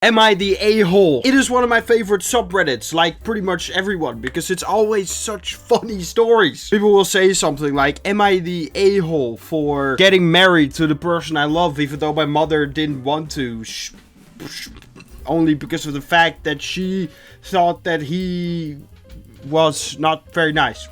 Am I the a-hole? It is one of my favorite subreddits, like pretty much everyone, because it's always such funny stories. People will say something like, am I the a-hole for getting married to the person I love, even though my mother didn't want to? Only because of the fact that she thought that he was not very nice.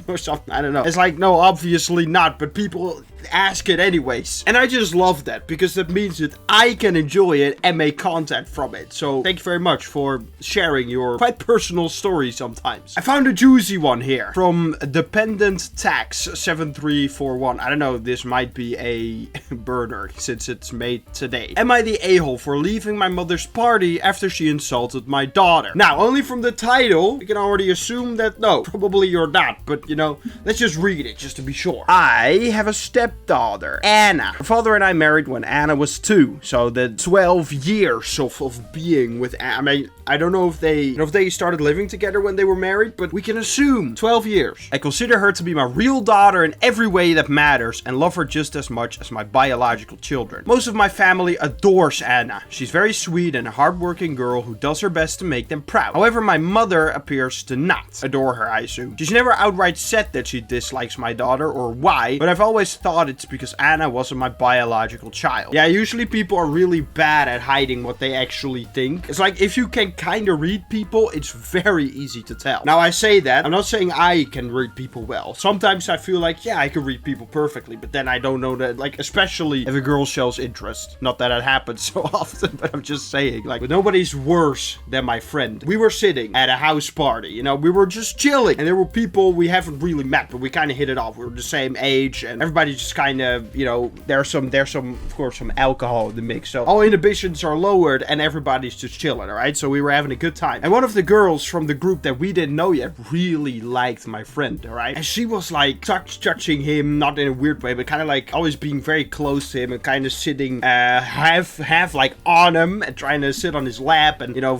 Or something, I don't know. It's like, no, obviously not, but people ask it anyways. And I just love that, because that means that I can enjoy it and make content from it. So thank you very much for sharing your quite personal story sometimes. I found a juicy one here from Dependent Tax 7341. I don't know, this might be a burner since it's made today. Am I the a-hole for leaving my mother's party after she insulted my daughter? Now, only from the title, you can already assume that no, probably you're not. But, you know, let's just read it just to be sure. I have a stepdaughter, Anna. Her father and I married when Anna was 2. So the 12 years of being with Anna. I mean, I don't know if they started living together when they were married, but we can assume 12 years. I consider her to be my real daughter in every way that matters and love her just as much as my biological children. Most of my family adores Anna. She's very sweet and a hardworking girl who does her best to make them proud. However, my mother appears to not adore her, I assume. She's never outright said that she dislikes my daughter or why, but I've always thought it's because Anna wasn't my biological child. Yeah, usually people are really bad at hiding what they actually think. It's like if you can kind of read people, it's very easy to tell. Now I say that, I'm not saying I can read people well. Sometimes I feel like, yeah, I can read people perfectly, but then I don't know that, like, especially if a girl shows interest. Not that it happens so often, but I'm just saying, like, but nobody's worse than my friend. We were sitting at a house party, you know, we were just chilling, and there were people we haven't really met, but we kind of hit it off. We were the same age, and everybody just kind of, you know, there's some, of course, some alcohol in the mix, so all inhibitions are lowered, and everybody's just chilling, alright? So we were having a good time. And one of the girls from the group that we didn't know yet really liked my friend, alright? And she was like touching him, not in a weird way, but kind of like always being very close to him and kind of sitting half like on him and trying to sit on his lap and, you know,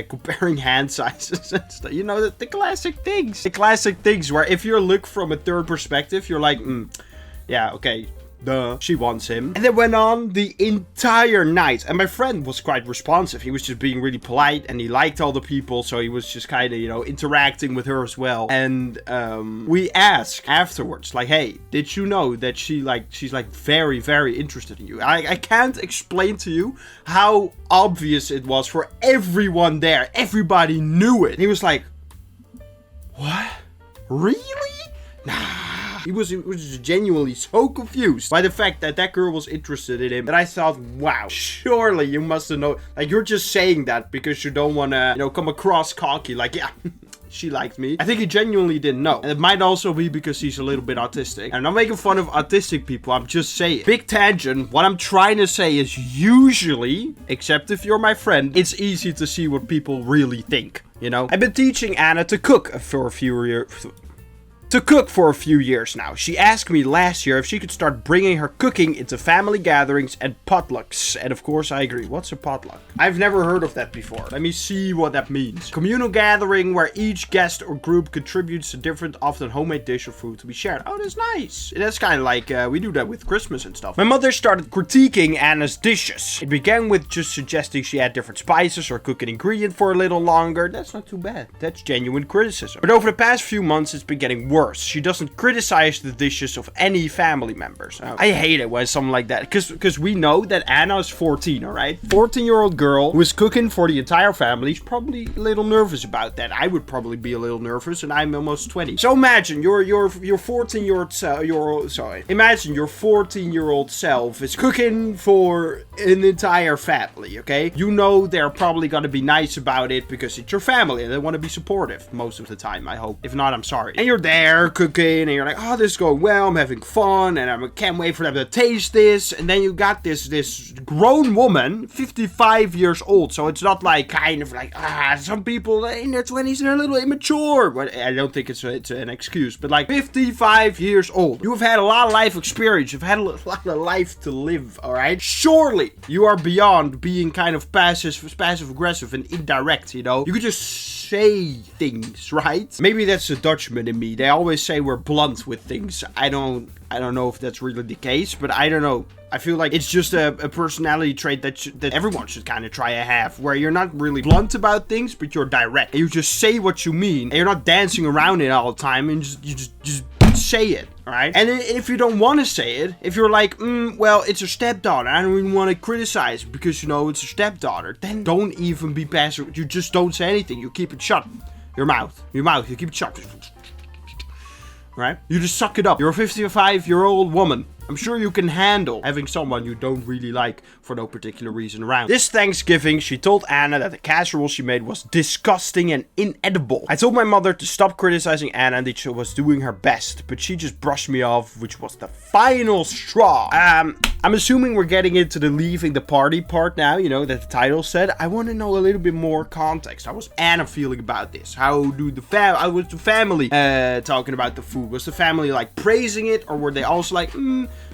comparing hand sizes and stuff. You know, the classic things. The classic things where if you look from a third perspective, you're like, yeah, okay. Duh, she wants him. And it went on the entire night. And my friend was quite responsive. He was just being really polite and he liked all the people. So he was just kind of, you know, interacting with her as well. And we asked afterwards, like, hey, did you know that she's like very, very interested in you? I can't explain to you how obvious it was for everyone there. Everybody knew it. And he was like, what? Really? Nah. He was genuinely so confused by the fact that that girl was interested in him that I thought, wow, surely you must have known. Like, you're just saying that because you don't want to, you know, come across cocky. Like, yeah, she liked me. I think he genuinely didn't know. And it might also be because he's a little bit autistic. And I'm not making fun of autistic people. I'm just saying. Big tangent. What I'm trying to say is usually, except if you're my friend, it's easy to see what people really think. You know? I've been teaching Anna to cook for a few years. For a few years now. She asked me last year if she could start bringing her cooking into family gatherings and potlucks. And of course I agree. What's a potluck? I've never heard of that before. Let me see what that means. Communal gathering where each guest or group contributes a different, often homemade dish or food to be shared. Oh, that's nice. That's kind of like, we do that with Christmas and stuff. My mother started critiquing Anna's dishes. It began with just suggesting she add different spices or cook an ingredient for a little longer. That's not too bad. That's genuine criticism. But over the past few months, it's been getting worse. She doesn't criticize the dishes of any family members. I hate it when something like that, because we know that Anna is 14, alright? 14-year-old girl who is cooking for the entire family. She's probably a little nervous about that. I would probably be a little nervous, and I'm almost 20. So imagine your 14-year-old self. Imagine your 14-year-old self is cooking for an entire family, okay? You know they're probably gonna be nice about it because it's your family and they want to be supportive most of the time, I hope. If not, I'm sorry. And you're there cooking and you're like, oh, this is going well, I'm having fun and I can't wait for them to taste this. And then you got this grown woman, 55 years old, so it's not like kind of like some people in their 20s are a little immature, but I don't think it's an excuse, but like 55 years old, you have had a lot of life experience, you've had a lot of life to live, all right? Surely you are beyond being kind of passive aggressive and indirect, you know? You could just say things, right? Maybe that's the Dutchman in me. They always say we're blunt with things. I don't know if that's really the case, but I don't know. I feel like it's just a personality trait that everyone should kind of try to have, where you're not really blunt about things, but you're direct. And you just say what you mean, and you're not dancing around it all the time, and you just say it, alright? And if you don't want to say it, if you're like, well, it's her stepdaughter, I don't even want to criticize because, you know, it's her stepdaughter, then don't even be passive. You just don't say anything. You keep it shut. Your mouth, you keep it shut. Right? You just suck it up. You're a 55-year-old woman. I'm sure you can handle having someone you don't really like for no particular reason around. This Thanksgiving, she told Anna that the casserole she made was disgusting and inedible. I told my mother to stop criticizing Anna and that she was doing her best, but she just brushed me off, which was the final straw. I'm assuming we're getting into the leaving the party part now, you know, that the title said. I want to know a little bit more context. How was Anna feeling about this? How was the family talking about the food? Was the family like praising it, or were they also like,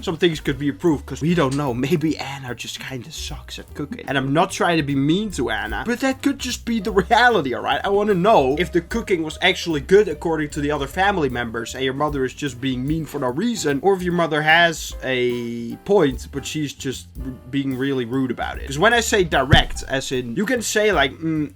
some things could be improved? Because we don't know. Maybe Anna just kind of sucks at cooking. And I'm not trying to be mean to Anna, but that could just be the reality, alright? I want to know if the cooking was actually good according to the other family members and your mother is just being mean for no reason, or if your mother has a point, but she's just being really rude about it. Because when I say direct, as in, you can say like,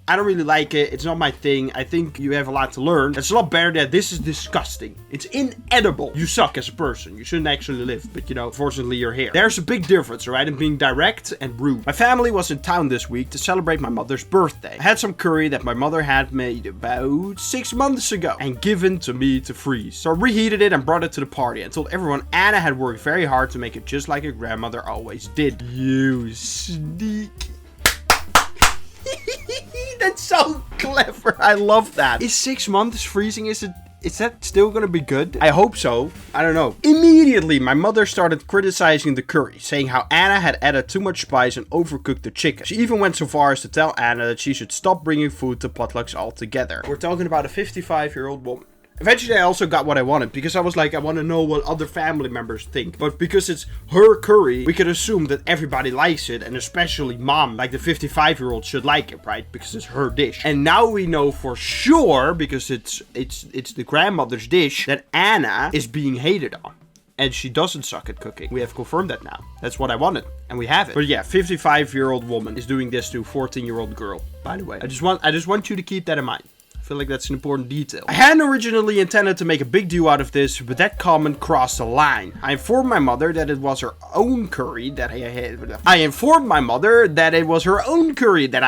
I don't really like it, it's not my thing, I think you have a lot to learn. That's a lot better than, this is disgusting, it's inedible, you suck as a person, you shouldn't actually live, but you know, fortunately you're here. There's a big difference, right, in being direct and rude. My family was in town this week to celebrate my mother's birthday. I had some curry that my mother had made about 6 months ago and given to me to freeze. So I reheated it and brought it to the party and told everyone Anna had worked very hard to make it just like her grandmother always did. You sneak. That's so clever. I love that. Is 6 months freezing? Is that still gonna be good? I hope so. I don't know. Immediately, my mother started criticizing the curry, saying how Anna had added too much spice and overcooked the chicken. She even went so far as to tell Anna that she should stop bringing food to potlucks altogether. We're talking about a 55-year-old woman. Eventually, I also got what I wanted, because I was like, I want to know what other family members think. But because it's her curry, we could assume that everybody likes it, and especially mom, like the 55-year-old, should like it, right? Because it's her dish. And now we know for sure, because it's the grandmother's dish, that Anna is being hated on. And she doesn't suck at cooking. We have confirmed that now. That's what I wanted. And we have it. But yeah, 55-year-old woman is doing this to a 14-year-old girl, by the way. I just want you to keep that in mind. I feel like that's an important detail. I hadn't originally intended to make a big deal out of this, but that comment crossed the line. I informed my mother that it was her own curry that I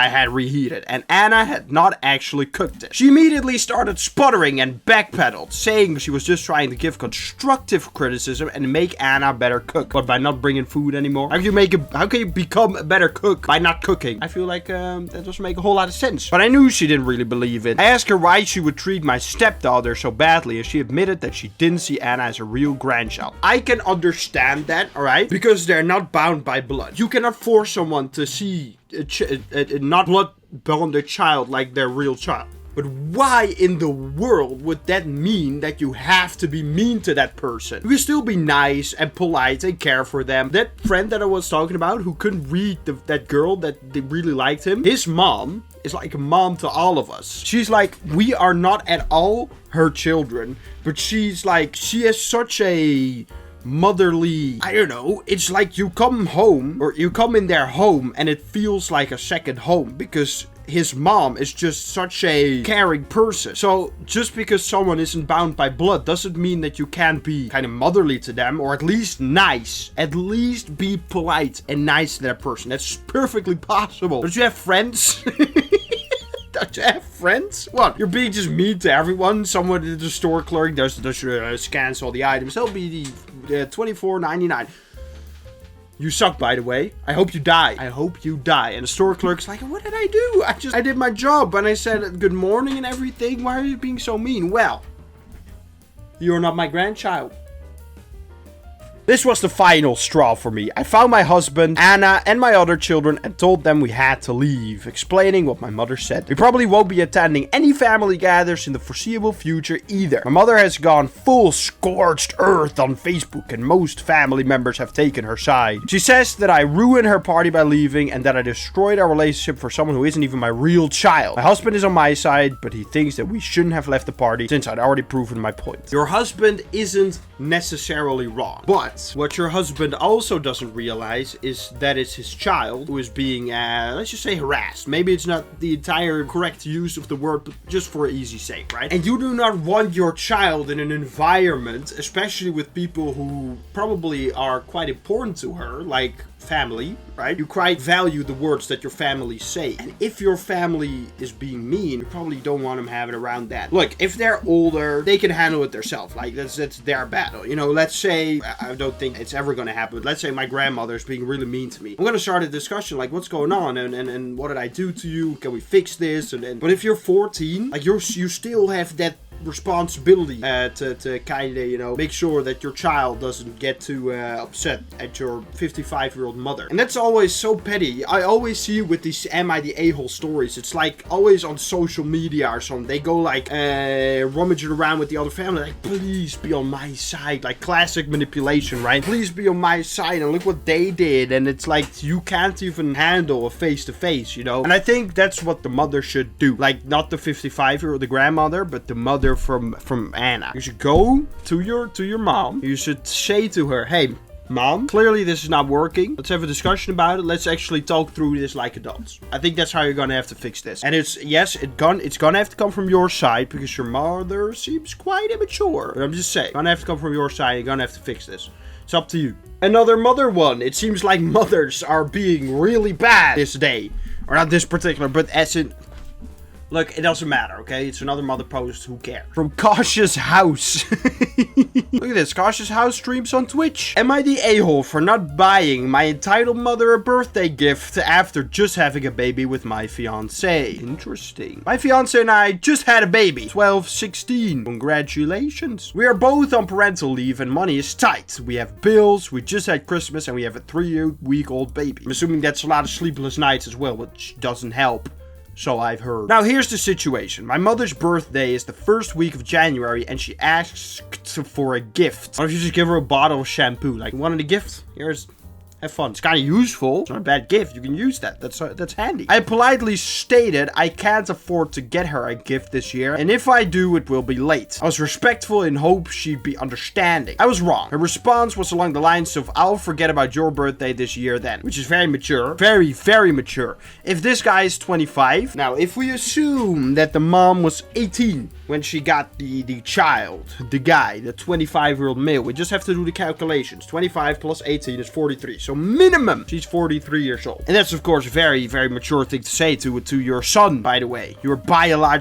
had reheated, and Anna had not actually cooked it. She immediately started sputtering and backpedaled, saying she was just trying to give constructive criticism and make Anna a better cook, but by not bringing food anymore. How can you become a better cook by not cooking? I feel like that doesn't make a whole lot of sense. But I knew she didn't really believe it. I asked her why she would treat my stepdaughter so badly, and she admitted that she didn't see Anna as a real grandchild. I can understand that, alright? Because they're not bound by blood. You cannot force someone to see a not blood-bonded child like their real child. But why in the world would that mean that you have to be mean to that person? You can still be nice and polite and care for them. That friend that I was talking about who couldn't read that girl that they really liked him, his mom is like a mom to all of us. She's like, we are not at all her children, but she's like, she has such a motherly, I don't know, it's like you come home, or you come in their home and it feels like a second home, because his mom is just such a caring person. So just because someone isn't bound by blood doesn't mean that you can't be kind of motherly to them, or at least nice. At least be polite and nice to that person. That's perfectly possible. Don't you have friends? Don't you have friends? What? You're being just mean to everyone? Someone at the store clerk does scans all the items. That'll be the $24.99. You suck, by the way. I hope you die. I hope you die. And the store clerk's like, what did I do? I did my job. And I said good morning and everything. Why are you being so mean? Well, you're not my grandchild. This was the final straw for me. I found my husband, Anna, and my other children and told them we had to leave, explaining what my mother said. We probably won't be attending any family gatherings in the foreseeable future either. My mother has gone full scorched earth on Facebook and most family members have taken her side. She says that I ruined her party by leaving and that I destroyed our relationship for someone who isn't even my real child. My husband is on my side, but he thinks that we shouldn't have left the party since I'd already proven my point. Your husband isn't necessarily wrong, but what your husband also doesn't realize is that it's his child who is being, let's just say, harassed. Maybe it's not the entire correct use of the word, but just for easy sake, right? And you do not want your child in an environment, especially with people who probably are quite important to her, like family, right? You quite value the words that your family say. And if your family is being mean, you probably don't want them having around that. Look, if they're older, they can handle it themselves. Like, that's their battle. You know, let's say, I don't think it's ever going to happen, but let's say my grandmother's being really mean to me. I'm going to start a discussion like, what's going on? And what did I do to you? Can we fix this? But if you're 14, like, you still have that responsibility to kind of, you know, make sure that your child doesn't get too upset at your 55-year-old mother. And that's always so petty. I always see with these Am I the A-hole stories, it's like always on social media or something. They go like rummaging around with the other family, like, please be on my side. Like classic manipulation, right? Please be on my side and look what they did. And it's like you can't even handle a face-to-face, you know? And I think that's what the mother should do. Like, not the 55-year-old, the grandmother, but the mother from Anna. You should go to your mom. You should say to her, hey, Mom, clearly this is not working. Let's have a discussion about it. Let's actually talk through this like adults. I think that's how you're gonna have to fix this. And it's gonna have to come from your side because your mother seems quite immature. But I'm just saying, it's gonna have to come from your side. You're gonna have to fix this. It's up to you. Another mother one. It seems like mothers are being really bad this day. Or not this particular, but as in... Look, it doesn't matter, okay? It's another mother post, who cares? From Cautious House. Look at this, Cautious House streams on Twitch. Am I the a-hole for not buying my entitled mother a birthday gift after just having a baby with my fiance? Interesting. My fiance and I just had a baby. 12, 16. Congratulations. We are both on parental leave and money is tight. We have bills, we just had Christmas, and we have a 3-week-old baby. I'm assuming that's a lot of sleepless nights as well, which doesn't help. So I've heard. Now here's the situation. My mother's birthday is the first week of January and she asks for a gift. Why don't you just give her a bottle of shampoo? Like, you wanted a gift? Here's... Have fun. It's kind of useful. It's not a bad gift. You can use that. That's handy. I politely stated I can't afford to get her a gift this year, and if I do, it will be late. I was respectful in hope she'd be understanding. I was wrong. Her response was along the lines of, I'll forget about your birthday this year then, which is very mature. Very, very mature. If this guy is 25, now if we assume that the mom was 18 when she got the child, the guy, the 25-year-old male, we just have to do the calculations. 25 plus 18 is 43. So minimum, she's 43 years old. And that's, of course, a very, very mature thing to say to your son, by the way. Your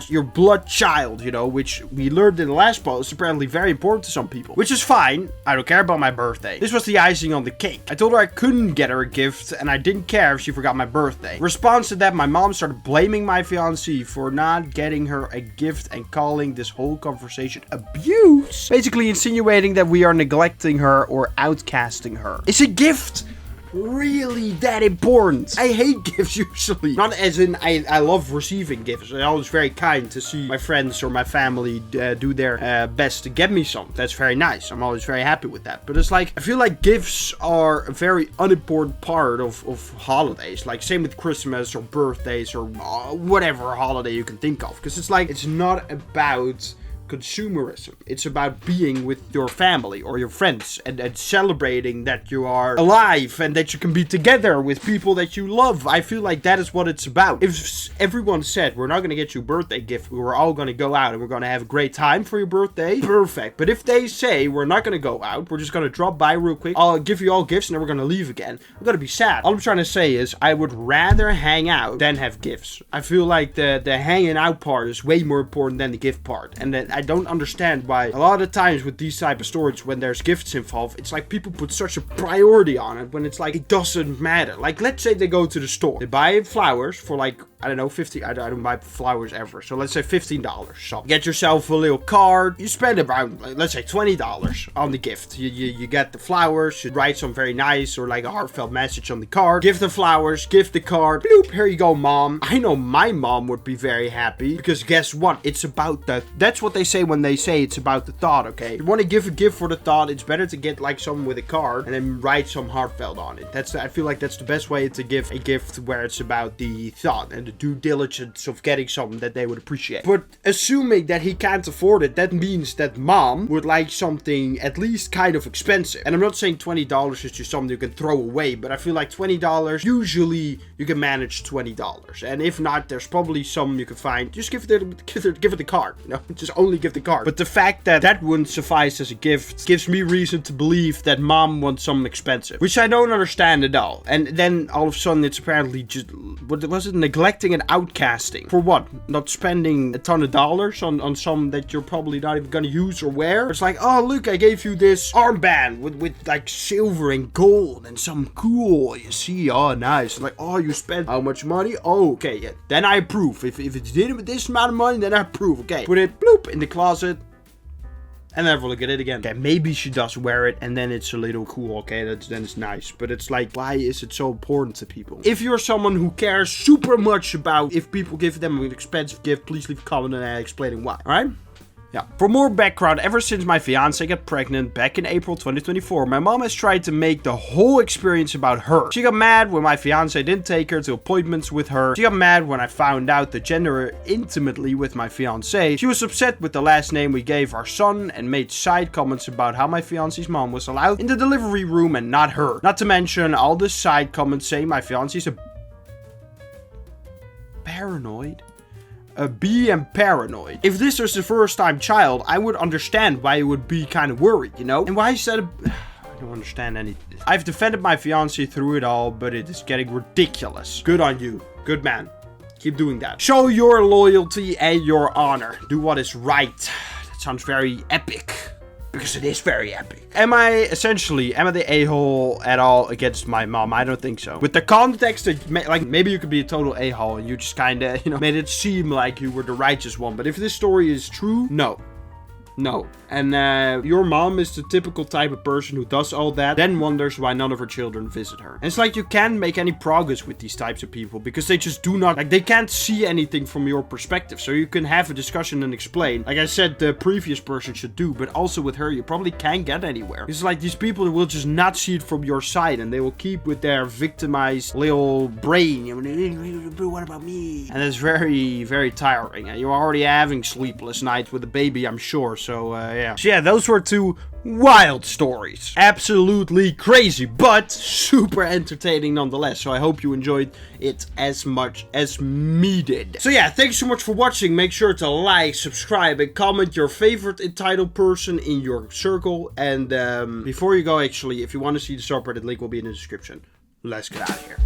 your blood child, you know, which we learned in the last post, apparently very important to some people. Which is fine. I don't care about my birthday. This was the icing on the cake. I told her I couldn't get her a gift, and I didn't care if she forgot my birthday. In response to that, my mom started blaming my fiancé for not getting her a gift and calling this whole conversation abuse. Basically insinuating that we are neglecting her or outcasting her. Is a gift really that important? I hate gifts usually. Not as in I love receiving gifts. I'm always very kind to see my friends or my family do their best to get me something. That's very nice. I'm always very happy with that. But it's like, I feel like gifts are a very unimportant part of holidays. Like same with Christmas or birthdays or whatever holiday you can think of. Because it's like, it's not about consumerism. It's about being with your family or your friends and celebrating that you are alive and that you can be together with people that you love. I feel like that is what it's about. If everyone said, we're not going to get you a birthday gift, we're all going to go out and we're going to have a great time for your birthday, perfect. But if they say, we're not going to go out, we're just going to drop by real quick, I'll give you all gifts and then we're going to leave again, I'm going to be sad. All I'm trying to say is, I would rather hang out than have gifts. I feel like the hanging out part is way more important than the gift part. And then I don't understand why a lot of times with these type of stories, when there's gifts involved, it's like people put such a priority on it when it's like, it doesn't matter. Like, let's say they go to the store, they buy flowers for like I don't know, 50, I don't buy flowers ever. So let's say $15. So get yourself a little card. You spend around, let's say $20 on the gift. You get the flowers, you write some very nice or like a heartfelt message on the card. Give the flowers, give the card. Bloop, here you go, mom. I know my mom would be very happy because guess what? It's about that's what they say when they say it's about the thought, okay? You want to give a gift for the thought, it's better to get like someone with a card and then write some heartfelt on it. I feel like that's the best way to give a gift where it's about the thought and the due diligence of getting something that they would appreciate. But assuming that he can't afford it, that means that mom would like something at least kind of expensive. And I'm not saying $20 is just something you can throw away, but I feel like $20, usually you can manage $20. And if not, there's probably some you can find. Just give it the card, you know, just only give the card. But the fact that that wouldn't suffice as a gift gives me reason to believe that mom wants something expensive, which I don't understand at all. And then all of a sudden it's apparently just, what was it, neglecting and outcasting. For what? Not spending a ton of dollars on some that you're probably not even gonna use or wear. It's like, oh look, I gave you this armband with like silver and gold and some cool, you see, oh nice. Like, oh, you spent how much money? Oh, okay, yeah. Then I approve. If it's did with this amount of money, then I approve. Okay, put it bloop in the closet and never look at it again. Okay, maybe she does wear it and then it's a little cool. Okay, then it's nice. But it's like, why is it so important to people? If you're someone who cares super much about if people give them an expensive gift, please leave a comment and explaining why. All right? Yeah. For more background, ever since my fiance got pregnant back in April 2024, my mom has tried to make the whole experience about her. She got mad when my fiance didn't take her to appointments with her. She got mad when I found out the gender intimately with my fiance. She was upset with the last name we gave our son and made side comments about how my fiance's mom was allowed in the delivery room and not her. Not to mention all the side comments saying my fiance's a paranoid. And paranoid. If this was the first time child, I would understand why he would be kind of worried, you know? And why he said I don't understand anything. I've defended my fiance through it all, but it is getting ridiculous. Good on you. Good man. Keep doing that. Show your loyalty and your honor. Do what is right. That sounds very epic. Because it is very epic. Am I the a-hole at all against my mom? I don't think so. With the context that, like, maybe you could be a total a-hole and you just kind of, you know, made it seem like you were the righteous one. But if this story is true, no. No. And your mom is the typical type of person who does all that, then wonders why none of her children visit her. And it's like you can't make any progress with these types of people because they just do not, like, they can't see anything from your perspective. So you can have a discussion and explain, like I said the previous person should do, but also with her you probably can't get anywhere. It's like these people will just not see it from your side and they will keep with their victimized little brain. What about me? And it's very, very tiring. You're already having sleepless nights with a baby, I'm sure. So, yeah. So, yeah, those were two wild stories. Absolutely crazy, but super entertaining nonetheless. So, I hope you enjoyed it as much as me did. So, yeah, thanks so much for watching. Make sure to like, subscribe, and comment your favorite entitled person in your circle. And, before you go, actually, if you want to see the subreddit, link will be in the description. Let's get out of here.